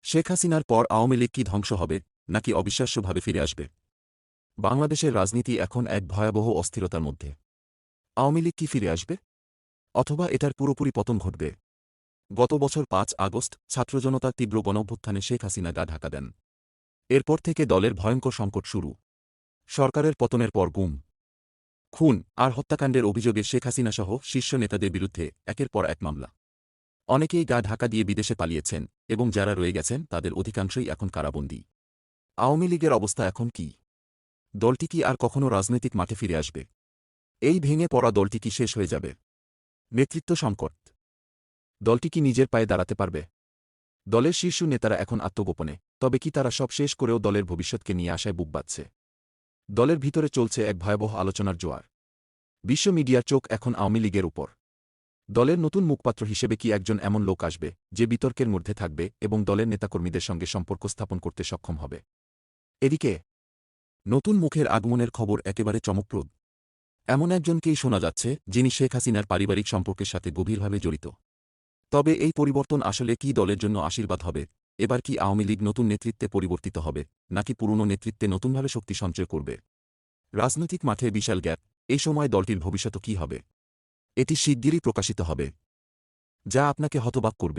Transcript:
শেখ হাসিনার পর আওয়ামী লীগ কি ধ্বংস হবে নাকি অবিশ্বাস্যভাবে ফিরে আসবে? বাংলাদেশের রাজনীতি এখন এক ভয়াবহ অস্থিরতার মধ্যে। আওয়ামী লীগ কি ফিরে আসবে, অথবা এটার পুরোপুরি পতন ঘটবে? গত বছর ৫ আগস্ট ছাত্রজনতার তীব্র গণঅভ্যুত্থানে শেখ হাসিনা গা ঢাকা দেন। এরপর থেকে দলের ভয়ঙ্কর সংকট শুরু। সরকারের পতনের পর গুম, খুন আর হত্যাকাণ্ডের অভিযোগে শেখ হাসিনাসহ শীর্ষ নেতাদের বিরুদ্ধে একের পর এক মামলা। অনেকেই গা ঢাকা দিয়ে বিদেশে পালিয়েছেন এবং যারা রয়ে গেছেন তাদের অধিকাংশই এখন কারাবন্দী। আওয়ামী লীগের অবস্থা এখন কি? দলটি কি আর কখনো রাজনৈতিক মাঠে ফিরে আসবে? এই ভেঙে পড়া দলটি কি শেষ হয়ে যাবে? নেতৃত্ব সংকট। দলটি কি নিজের পায়ে দাঁড়াতে পারবে? দলের শীর্ষ নেতারা এখন আত্মগোপনে, তবে কি তারা সব শেষ করেও দলের ভবিষ্যৎকে নিয়ে আশায় বুক বাঁধছে? দলের ভিতরে চলছে এক ভয়াবহ আলোচনার জোয়ার। বিশ্ব মিডিয়ার চোখ এখন আওয়ামী লীগের উপর। দলের নতুন মুখপাত্র হিসেবে কি একজন এমন লোক আসবে যে বিতর্কের মধ্যে থাকবে এবং দলের নেতাকর্মীদের সঙ্গে সম্পর্ক স্থাপন করতে সক্ষম হবে? এদিকে নতুন মুখের আগমনের খবর একেবারে চমকপ্রদ। এমন একজনকেই শোনা যাচ্ছে যিনি শেখ হাসিনার পারিবারিক সম্পর্কের সাথে গভীরভাবে জড়িত। তবে এই পরিবর্তন আসলে কি দলের জন্য আশীর্বাদ হবে? এবার কি আওয়ামী লীগ নতুন নেতৃত্বে পরিবর্তিত হবে, নাকি পুরনো নেতৃত্বে নতুনভাবে শক্তি সঞ্চয় করবে? রাজনৈতিক মাঠে বিশাল গ্যাপ। এই সময় দলটির ভবিষ্যৎ কী হবে, এটি শিগগিরই প্রকাশিত হবে, যা আপনাকে হতবাক করবে।